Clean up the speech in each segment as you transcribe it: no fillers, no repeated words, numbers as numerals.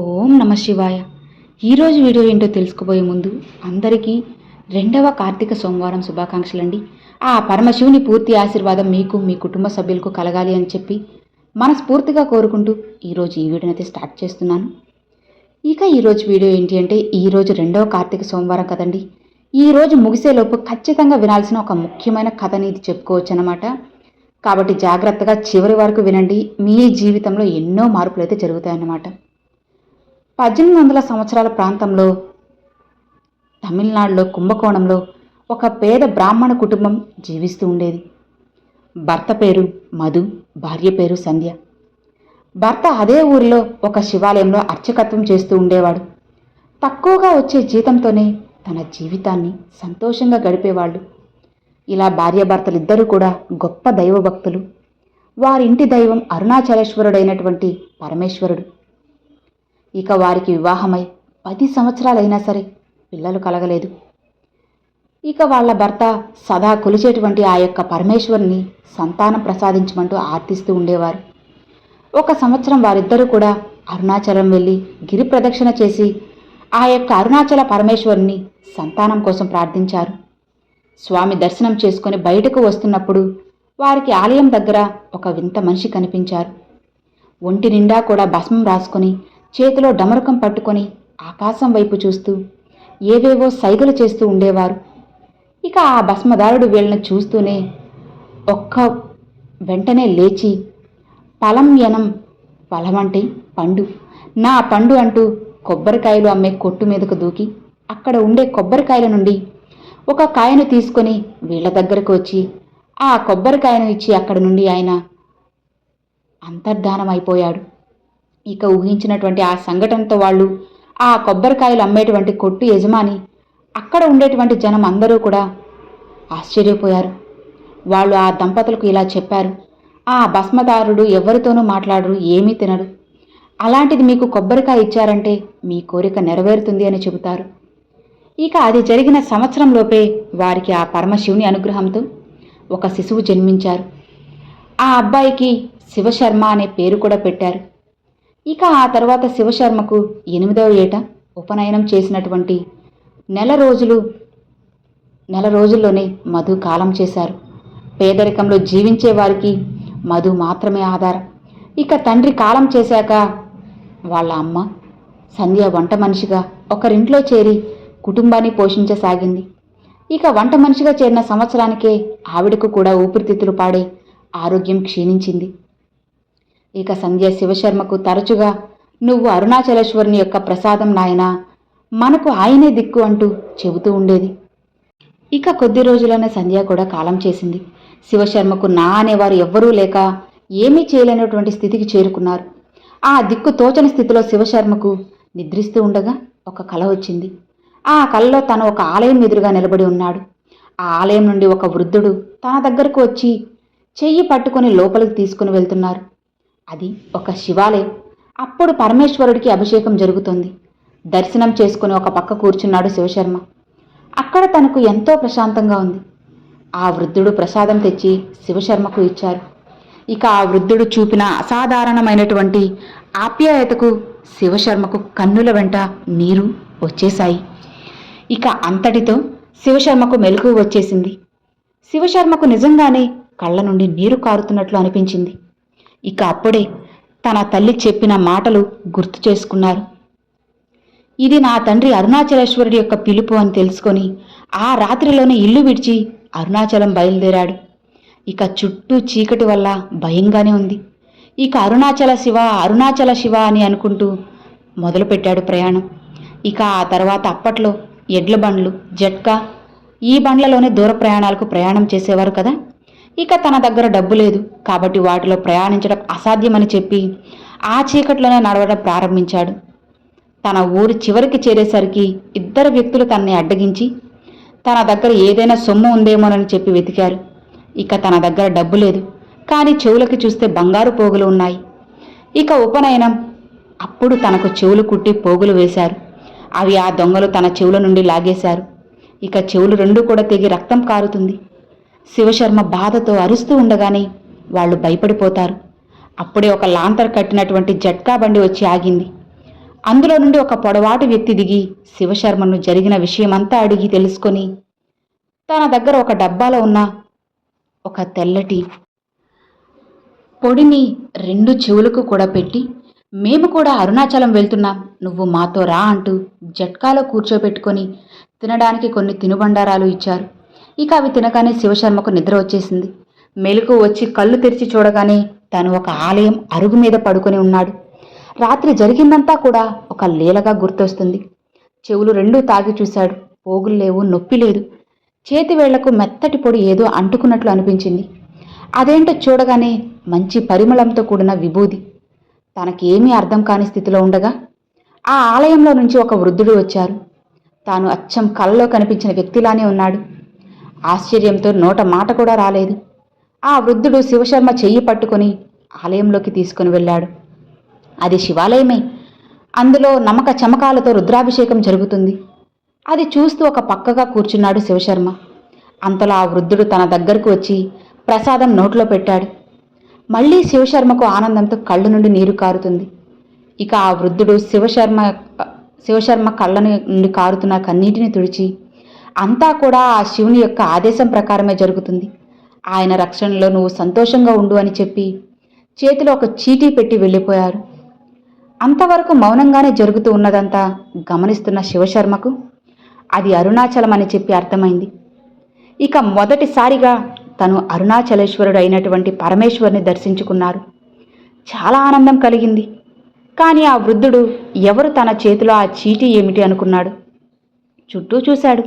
ఓం నమ శివాయ. ఈరోజు వీడియో ఏంటో తెలుసుకోబోయే ముందు అందరికీ రెండవ కార్తీక సోమవారం శుభాకాంక్షలండి. ఆ పరమశివుని పూర్తి ఆశీర్వాదం మీకు మీ కుటుంబ సభ్యులకు కలగాలి అని చెప్పి మనస్ఫూర్తిగా కోరుకుంటూ ఈరోజు ఈ వీడియోని అయితే స్టార్ట్ చేస్తున్నాను. ఇక ఈరోజు వీడియో ఏంటి అంటే, ఈరోజు రెండవ కార్తీక సోమవారం కదండి. ఈరోజు ముగిసేలోపు ఖచ్చితంగా వినాల్సిన ఒక ముఖ్యమైన కథని ఇది చెప్పుకోవచ్చు అన్నమాట. కాబట్టి జాగ్రత్తగా చివరి వరకు వినండి. మీ జీవితంలో ఎన్నో మార్పులు అయితే జరుగుతాయన్నమాట. 1800 సంవత్సరాల ప్రాంతంలో తమిళనాడులో కుంభకోణంలో ఒక పేద బ్రాహ్మణ కుటుంబం జీవిస్తూ ఉండేది. భర్త పేరు మధు, భార్య పేరు సంధ్య. భర్త అదే ఊరిలో ఒక శివాలయంలో అర్చకత్వం చేస్తూ ఉండేవాడు. తక్కువగా వచ్చే జీతంతోనే తన జీవితాన్ని సంతోషంగా గడిపేవాళ్ళు. ఇలా భార్యాభర్తలిద్దరూ కూడా గొప్ప దైవభక్తులు. వారింటి దైవం అరుణాచలేశ్వరుడైనటువంటి పరమేశ్వరుడు. ఇక వారికి వివాహమై 10 సంవత్సరాలైనా సరే పిల్లలు కలగలేదు. ఇక వాళ్ళ భర్త సదా కొలిచేటువంటి ఆ యొక్క పరమేశ్వరుని సంతానం ప్రసాదించమంటూ ఆర్తిస్తూ ఉండేవారు. ఒక సంవత్సరం వారిద్దరూ కూడా అరుణాచలం వెళ్ళి గిరి ప్రదక్షిణ చేసి ఆ యొక్క అరుణాచల పరమేశ్వరుని సంతానం కోసం ప్రార్థించారు. స్వామి దర్శనం చేసుకుని బయటకు వస్తున్నప్పుడు వారికి ఆలయం దగ్గర ఒక వింత మనిషి కనిపించారు. ఒంటి నిండా కూడా భస్మం రాసుకొని చేతిలో డమరుకం పట్టుకొని ఆకాశం వైపు చూస్తూ ఏవేవో సైగలు చేస్తూ ఉండేవారు. ఇక ఆ భస్మదారుడు వీళ్ళని చూస్తూనే వెంటనే లేచి పలం యనం, పలమంటే పండు, నా పండు అంటూ కొబ్బరికాయలు అమ్మే కొట్టు మీదకు దూకి అక్కడ ఉండే కొబ్బరికాయల నుండి ఒక కాయను తీసుకొని వీళ్ళ దగ్గరకు వచ్చి ఆ కొబ్బరికాయను ఇచ్చి అక్కడి నుండి ఆయన అంతర్ధానం అయిపోయాడు. ఇక ఊహించినటువంటి ఆ సంఘటనతో వాళ్ళు ఆ కొబ్బరికాయలు అమ్మేటువంటి కొట్టు యజమాని, అక్కడ ఉండేటువంటి జనం అందరూ కూడా ఆశ్చర్యపోయారు. వాళ్ళు ఆ దంపతులకు ఇలా చెప్పారు, ఆ భస్మదారుడు ఎవరితోనూ మాట్లాడరు, ఏమీ తినడు. అలాంటిది మీకు కొబ్బరికాయ ఇచ్చారంటే మీ కోరిక నెరవేరుతుంది అని చెబుతారు. ఇక అది జరిగిన సంవత్సరంలోపే వారికి ఆ పరమశివుని అనుగ్రహంతో ఒక శిశువు జన్మించారు. ఆ అబ్బాయికి శివశర్మ అనే పేరు కూడా పెట్టారు. ఇక ఆ తర్వాత శివశర్మకు 8వ ఏట ఉపనయనం చేసినటువంటి నెల రోజుల్లోనే మధు కాలం చేశారు. పేదరికంలో జీవించే వారికి మధు మాత్రమే ఆధారం. ఇక తండ్రి కాలం చేశాక వాళ్ళ అమ్మ సంధ్య వంట మనిషిగా ఒకరింట్లో చేరి కుటుంబాన్ని పోషించసాగింది. ఇక వంట మనిషిగా చేరిన సంవత్సరానికే ఆవిడకు కూడా ఊపిరితిత్తులు పాడే ఆరోగ్యం క్షీణించింది. ఇక సంధ్య శివశర్మకు తరచుగా, నువ్వు అరుణాచలేశ్వరుని యొక్క ప్రసాదం నాయనా, మనకు ఆయనే దిక్కు అంటూ చెబుతూ ఉండేది. ఇక కొద్ది రోజులనే సంధ్య కూడా కాలం చేసింది. శివశర్మకు నా అనేవారు ఎవ్వరూ లేక ఏమీ చేయలేనటువంటి స్థితికి చేరుకున్నారు. ఆ దిక్కు తోచని స్థితిలో శివశర్మకు నిద్రిస్తూ ఉండగా ఒక కల వచ్చింది. ఆ కలలో తను ఒక ఆలయం ఎదురుగా నిలబడి ఉన్నాడు. ఆ ఆలయం నుండి ఒక వృద్ధుడు తన దగ్గరకు వచ్చి చెయ్యి పట్టుకొని లోపలికి తీసుకుని వెళ్తున్నారు. అది ఒక శివాలయం. అప్పుడు పరమేశ్వరుడికి అభిషేకం జరుగుతుంది. దర్శనం చేసుకుని ఒక పక్క కూర్చున్నాడు శివశర్మ. అక్కడ తనకు ఎంతో ప్రశాంతంగా ఉంది. ఆ వృద్ధుడు ప్రసాదం తెచ్చి శివశర్మకు ఇచ్చారు. ఇక ఆ వృద్ధుడు చూపిన అసాధారణమైనటువంటి ఆప్యాయతకు శివశర్మకు కన్నుల వెంట నీరు వచ్చేశాయి. ఇక అంతటితో శివశర్మకు మెలకువ వచ్చేసింది. శివశర్మకు నిజంగానే కళ్ళ నుండి నీరు కారుతున్నట్లు అనిపించింది. ఇక అప్పుడే తన తల్లి చెప్పిన మాటలు గుర్తు చేసుకున్నారు. ఇది నా తండ్రి అరుణాచలేశ్వరుడి యొక్క పిలుపు అని తెలుసుకొని ఆ రాత్రిలోనే ఇల్లు విడిచి అరుణాచలం బయలుదేరాడు. ఇక చుట్టూ చీకటి వల్ల భయంగానే ఉంది. ఇక అరుణాచల శివ అని అనుకుంటూ మొదలుపెట్టాడు ప్రయాణం. ఇక ఆ తర్వాత అప్పట్లో ఎడ్ల బండ్లు, జట్కా, ఈ బండ్లలోనే దూర ప్రయాణాలకు ప్రయాణం చేసేవారు కదా. ఇక తన దగ్గర డబ్బు లేదు కాబట్టి వాటిలో ప్రయాణించడం అసాధ్యమని చెప్పి ఆ చీకట్లోనే నడవడం ప్రారంభించాడు. తన ఊరి చివరికి చేరేసరికి 2 వ్యక్తులు తనని అడ్డగించి తన దగ్గర ఏదైనా సొమ్ము ఉందేమోనని చెప్పి వెతికారు. ఇక తన దగ్గర డబ్బు లేదు, కానీ చెవులకి చూస్తే బంగారు పోగులు ఉన్నాయి. ఇక ఉపనయనం అప్పుడు తనకు చెవులు కుట్టి పోగులు వేశారు. అవి ఆ దొంగలు తన చెవుల నుండి లాగేశారు. ఇక చెవులు 2 కూడా తెగి రక్తం కారుతుంది. శివశర్మ బాధతో అరుస్తూ ఉండగానే వాళ్ళు భయపడిపోతారు. అప్పుడే ఒక లాంతర్ కట్టినటువంటి జట్కా బండి వచ్చి ఆగింది. అందులో నుండి ఒక పొడవాటి వ్యక్తి దిగి శివశర్మను జరిగిన విషయమంతా అడిగి తెలుసుకొని తన దగ్గర ఒక డబ్బాలో ఉన్న ఒక తెల్లటి పొడిని 2 చెవులకు కూడా పెట్టి, మేము కూడా అరుణాచలం వెళ్తున్నాం, నువ్వు మాతో రా అంటూ జట్కాలో కూర్చోబెట్టుకొని తినడానికి కొన్ని తినుబండారాలు ఇచ్చారు. ఇక అవి తినగానే శివశర్మకు నిద్ర వచ్చేసింది. మెలకు వచ్చి కళ్ళు తెరిచి చూడగానే తను ఒక ఆలయం అరుగు మీద పడుకొని ఉన్నాడు. రాత్రి జరిగిందంతా కూడా ఒక లీలగా గుర్తొస్తుంది. చెవులు 2 తాగి చూశాడు. పోగులు లేవు, నొప్పి లేదు. చేతి వేళ్లకు మెత్తటి పొడి ఏదో అంటుకున్నట్లు అనిపించింది. అదేంటో చూడగానే మంచి పరిమళంతో కూడిన విభూది. తనకేమీ అర్థం కాని స్థితిలో ఉండగా ఆ ఆలయంలో నుంచి ఒక వృద్ధుడు వచ్చారు. తాను అచ్చం కలలో కనిపించిన వ్యక్తిలానే ఉన్నాడు. ఆశ్చర్యంతో నోట మాట కూడా రాలేదు. ఆ వృద్ధుడు శివశర్మ చెయ్యి పట్టుకొని ఆలయంలోకి తీసుకుని వెళ్ళాడు. అది శివాలయమే. అందులో నమక చమకాలతో రుద్రాభిషేకం జరుగుతుంది. అది చూస్తూ ఒక పక్కగా కూర్చున్నాడు శివశర్మ. అంతలో ఆ వృద్ధుడు తన దగ్గరకు వచ్చి ప్రసాదం నోట్లో పెట్టాడు. మళ్లీ శివశర్మకు ఆనందంతో కళ్ళు నుండి నీరు కారుతుంది. ఇక ఆ వృద్ధుడు శివశర్మ కళ్ళ నుండి కారుతున్న కన్నీటిని తుడిచి, అంతా కూడా ఆ శివుని యొక్క ఆదేశం ప్రకారమే జరుగుతుంది, ఆయన రక్షణలో నువ్వు సంతోషంగా ఉండు అని చెప్పి చేతిలో ఒక చీటీ పెట్టి వెళ్ళిపోయారు. అంతవరకు మౌనంగానే జరుగుతూ ఉన్నదంతా గమనిస్తున్న శివశర్మకు అది అరుణాచలం అని చెప్పి అర్థమైంది. ఇక మొదటిసారిగా తను అరుణాచలేశ్వరుడు అయినటువంటి పరమేశ్వరుని దర్శించుకున్నారు. చాలా ఆనందం కలిగింది. కానీ ఆ వృద్ధుడు ఎవరు తన చేతిలో ఆ చీటీ ఏమిటి అనుకున్నాడు. చుట్టూ చూశాడు.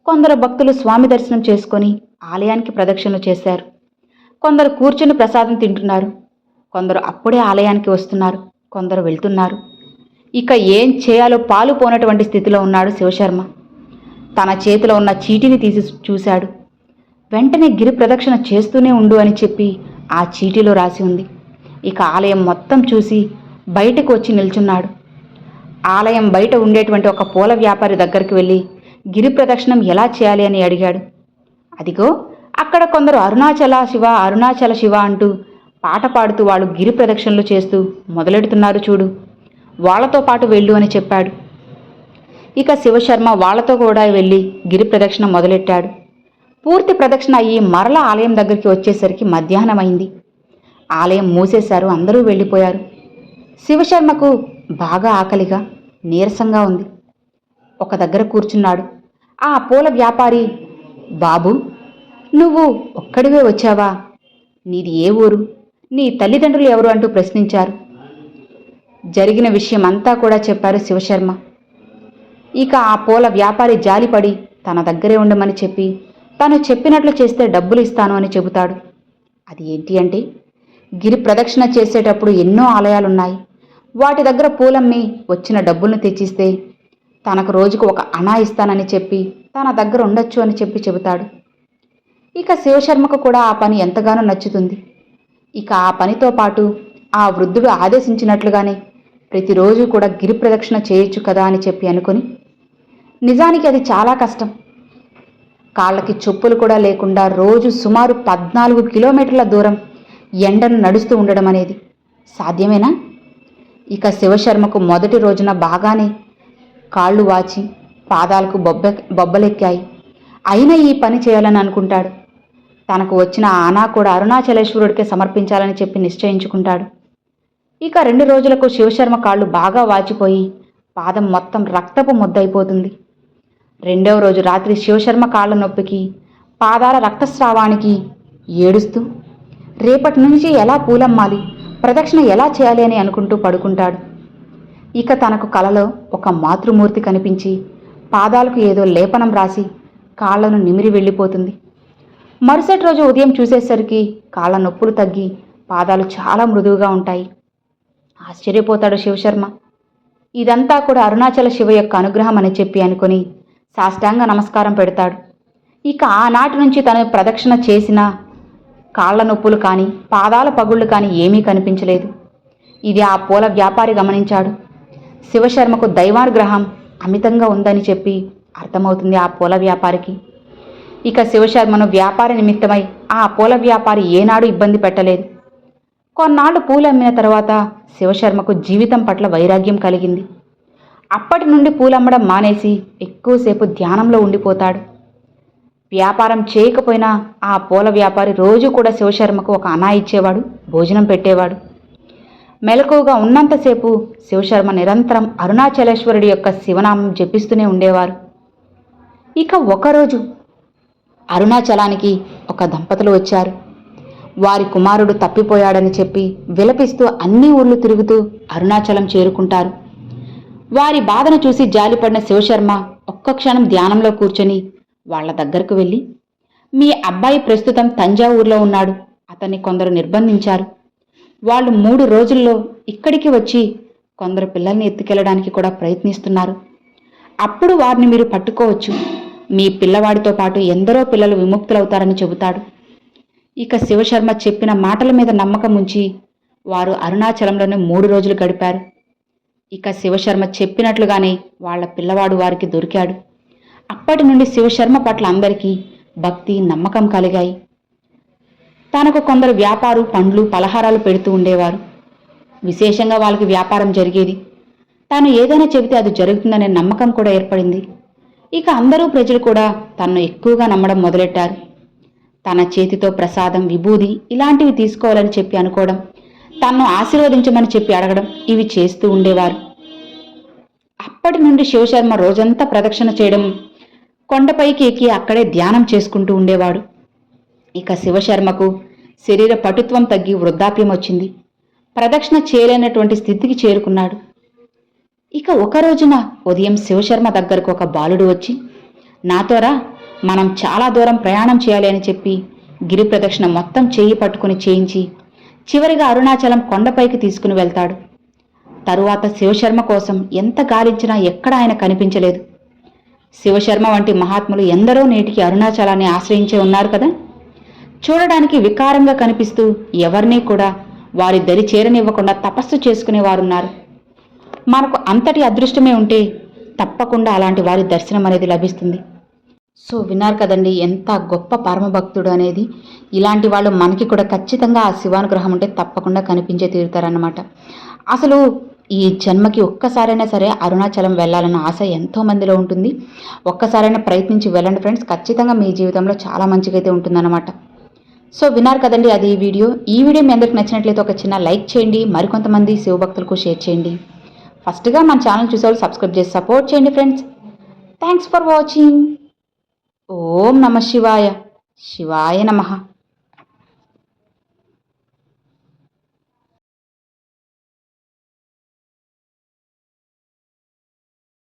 కొందరు భక్తులు స్వామి దర్శనం చేసుకొని ఆలయానికి ప్రదక్షిణలు చేశారు. కొందరు కూర్చుని ప్రసాదం తింటున్నారు. కొందరు అప్పుడే ఆలయానికి వస్తున్నారు. కొందరు వెళ్తున్నారు. ఇక ఏం చేయాలో పాలు పోనటువంటి స్థితిలో ఉన్నాడు శివశర్మ. తన చేతిలో ఉన్న చీటీని తీసి చూశాడు. వెంటనే గిరి ప్రదక్షిణ చేస్తూనే ఉండు అని చెప్పి ఆ చీటీలో రాసి ఉంది. ఇక ఆలయం మొత్తం చూసి బయటకు వచ్చి నిల్చున్నాడు. ఆలయం బయట ఉండేటువంటి ఒక పూల వ్యాపారి దగ్గరికి వెళ్ళి గిరి ప్రదక్షిణం ఎలా చేయాలి అని అడిగాడు. అదిగో అక్కడ కొందరు అరుణాచల శివ అరుణాచల శివ అంటూ పాట పాడుతూ వాళ్ళు గిరి ప్రదక్షిణలు చేస్తూ మొదలెడుతున్నారు చూడు, వాళ్లతో పాటు వెళ్ళు అని చెప్పాడు. ఇక శివశర్మ వాళ్లతో కూడా వెళ్ళి గిరి ప్రదక్షిణ మొదలెట్టాడు. పూర్తి ప్రదక్షిణ అయ్యి మరల ఆలయం దగ్గరికి వచ్చేసరికి మధ్యాహ్నం అయింది. ఆలయం మూసేశారు. అందరూ వెళ్ళిపోయారు. శివశర్మకు బాగా ఆకలిగా నీరసంగా ఉంది. ఒక దగ్గర కూర్చున్నాడు. ఆ పూల వ్యాపారి, బాబు నువ్వు ఒక్కడివే వచ్చావా? నీది ఏ ఊరు? నీ తల్లిదండ్రులు ఎవరు అంటూ ప్రశ్నించారు. జరిగిన విషయం అంతా కూడా చెప్పారు శివశర్మ. ఇక ఆ పూల వ్యాపారి జాలిపడి తన దగ్గరే ఉండమని చెప్పి తను చెప్పినట్లు చేస్తే డబ్బులు ఇస్తాను అని చెబుతాడు. అది ఏంటి అంటే, గిరి ప్రదక్షిణ చేసేటప్పుడు ఎన్నో ఆలయాలున్నాయి, వాటి దగ్గర పూలమ్మి వచ్చిన డబ్బులను తెచ్చిస్తే తనకు రోజుకు 1 అణా ఇస్తానని చెప్పి తన దగ్గర ఉండొచ్చు అని చెప్పి చెబుతాడు. ఇక శివశర్మకు కూడా ఆ పని ఎంతగానో నచ్చుతుంది. ఇక ఆ పనితో పాటు ఆ వృద్ధుడు ఆదేశించినట్లుగానే ప్రతిరోజు కూడా గిరి ప్రదక్షిణ చేయొచ్చు కదా అని చెప్పి అనుకుని, నిజానికి అది చాలా కష్టం. కాళ్ళకి చెప్పులు కూడా లేకుండా రోజు సుమారు 14 కిలోమీటర్ల దూరం ఎండను నడుస్తూ ఉండడం అనేది సాధ్యమేనా? ఇక శివశర్మకు మొదటి రోజున బాగానే కాళ్ళు వాచి పాదాలకు బొబ్బలెక్కాయి. అయినా ఈ పని చేయాలని అనుకుంటాడు. తనకు వచ్చిన ఆనా కూడా అరుణాచలేశ్వరుడికే సమర్పించాలని చెప్పి నిశ్చయించుకుంటాడు. ఇక 2 రోజులకు శివశర్మ కాళ్ళు బాగా వాచిపోయి పాదం మొత్తం రక్తపు ముద్దయిపోతుంది. 2వ రోజు రాత్రి శివశర్మ కాళ్ళ నొప్పికి పాదాల రక్తస్రావానికి ఏడుస్తూ రేపటి నుంచి ఎలా పూలమ్మాలి, ప్రదక్షిణ ఎలా చేయాలి అని అనుకుంటూ పడుకుంటాడు. ఇక తనకు కలలో ఒక మాతృమూర్తి కనిపించి పాదాలకు ఏదో లేపనం రాసి కాళ్లను నిమిరి వెళ్ళిపోతుంది. మరుసటి రోజు ఉదయం చూసేసరికి కాళ్ళ నొప్పులు తగ్గి పాదాలు చాలా మృదువుగా ఉంటాయి. ఆశ్చర్యపోతాడు శివశర్మ. ఇదంతా కూడా అరుణాచల శివ యొక్క అనుగ్రహం అని చెప్పి అనుకుని సాష్టాంగ నమస్కారం పెడతాడు. ఇక ఆనాటి నుంచి తను ప్రదక్షిణ చేసిన కాళ్ల నొప్పులు కానీ పాదాల పగుళ్ళు కానీ ఏమీ కనిపించలేదు. ఇది ఆ పూల వ్యాపారి గమనించాడు. శివశర్మకు దైవానుగ్రహం అమితంగా ఉందని చెప్పి అర్థమవుతుంది ఆ పూల వ్యాపారికి. ఇక శివశర్మను వ్యాపారి నిమిత్తమై ఆ పూల వ్యాపారి ఏనాడు ఇబ్బంది పెట్టలేదు. కొన్నాళ్ళు పూలు అమ్మిన తర్వాత శివశర్మకు జీవితం పట్ల వైరాగ్యం కలిగింది. అప్పటి నుండి పూలమ్మడం మానేసి ఎక్కువసేపు ధ్యానంలో ఉండిపోతాడు. వ్యాపారం చేయకపోయినా ఆ పూల వ్యాపారి రోజు కూడా శివశర్మకు ఒక అనా ఇచ్చేవాడు, భోజనం పెట్టేవాడు. మెలకువగా ఉన్నంతసేపు శివశర్మ నిరంతరం అరుణాచలేశ్వరుడి యొక్క శివనామం జపిస్తూనే ఉండేవారు. ఇక ఒకరోజు అరుణాచలానికి ఒక దంపతులు వచ్చారు. వారి కుమారుడు తప్పిపోయాడని చెప్పి విలపిస్తూ అన్ని ఊర్లు తిరుగుతూ అరుణాచలం చేరుకుంటారు. వారి బాధను చూసి జాలిపడిన శివశర్మ ఒక్క క్షణం ధ్యానంలో కూర్చొని వాళ్ల దగ్గరకు వెళ్ళి, మీ అబ్బాయి ప్రస్తుతం తంజావూరులో ఉన్నాడు. అతన్ని కొందరు నిర్బంధించారు. వాళ్ళు 3 రోజుల్లో ఇక్కడికి వచ్చి కొందరు పిల్లల్ని ఎత్తుకెళ్లడానికి కూడా ప్రయత్నిస్తున్నారు. అప్పుడు వారిని మీరు పట్టుకోవచ్చు. మీ పిల్లవాడితో పాటు ఎందరో పిల్లలు విముక్తులవుతారని చెబుతాడు. ఇక శివశర్మ చెప్పిన మాటల మీద నమ్మకం ఉంచి వారు అరుణాచలంలోనే 3 రోజులు గడిపారు. ఇక శివశర్మ చెప్పినట్లుగానే వాళ్ల పిల్లవాడు వారికి దొరికాడు. అప్పటి నుండి శివశర్మ పట్ల అందరికీ భక్తి, నమ్మకం కలిగాయి. తనకు కొందరు వ్యాపారు పండ్లు, పలహారాలు పెడుతూ ఉండేవారు. విశేషంగా వాళ్ళకి వ్యాపారం జరిగేది. తాను ఏదైనా చెబితే అది జరుగుతుందనే నమ్మకం కూడా ఏర్పడింది. ఇక అందరూ ప్రజలు కూడా తనను ఎక్కువగా నమ్మడం మొదలెట్టారు. తన చేతితో ప్రసాదం, విభూది ఇలాంటివి తీసుకోవాలని చెప్పి అనుకోవడం, తనను ఆశీర్వదించమని చెప్పి అడగడం ఇవి చేస్తూ ఉండేవారు. అప్పటి నుండి శివశర్మ రోజంతా ప్రదక్షిణ చేయడం, కొండపైకి ఎక్కి అక్కడే ధ్యానం చేసుకుంటూ ఉండేవాడు. ఇక శివశర్మకు శరీర పటుత్వం తగ్గి వృద్ధాప్యం వచ్చింది. ప్రదక్షిణ చేయలేనటువంటి స్థితికి చేరుకున్నాడు. ఇక ఒక రోజున ఉదయం శివశర్మ దగ్గరకు ఒక బాలుడు వచ్చి, నాతోరా, మనం చాలా దూరం ప్రయాణం చేయాలి అని చెప్పి గిరి ప్రదక్షిణ మొత్తం చేయి పట్టుకుని చేయించి చివరిగా అరుణాచలం కొండపైకి తీసుకుని వెళ్తాడు. తరువాత శివశర్మ కోసం ఎంత గాలించినా ఎక్కడ ఆయన కనిపించలేదు. శివశర్మ వంటి మహాత్ములు ఎందరో నేటికి అరుణాచలాన్ని ఆశ్రయించే ఉన్నారు కదా. చూడడానికి వికారంగా కనిపిస్తూ ఎవరినీ కూడా వారి దరి చేరనివ్వకుండా తపస్సు చేసుకునేవారున్నారు. మనకు అంతటి అదృష్టమే ఉంటే తప్పకుండా అలాంటి వారి దర్శనం అనేది లభిస్తుంది. సో విన్నారు కదండి, ఎంత గొప్ప పరమభక్తుడు అనేది. ఇలాంటి వాళ్ళు మనకి కూడా ఖచ్చితంగా ఆ శివానుగ్రహం ఉంటే తప్పకుండా కనిపించే తీరుతారన్నమాట. అసలు ఈ జన్మకి ఒక్కసారైనా సరే అరుణాచలం వెళ్ళాలన్న ఆశ ఎంతో మందిలో ఉంటుంది. ఒక్కసారైనా ప్రయత్నించి వెళ్ళండి ఫ్రెండ్స్, ఖచ్చితంగా మీ జీవితంలో చాలా మంచిగైతే ఉంటుందన్నమాట. సో విన్నారు కదండి, అది ఈ వీడియో మీ అందరికి నచ్చినట్లయితే ఒక చిన్న లైక్ చేయండి, మరికొంతమంది శివభక్తులకు షేర్ చేయండి. ఫస్ట్గా మన ఛానల్ చూసేవాళ్ళు సబ్స్క్రైబ్ చేసి సపోర్ట్ చేయండి ఫ్రెండ్స్. Thanks for watching. ఓం నమః శివాయ. శివాయ నమః.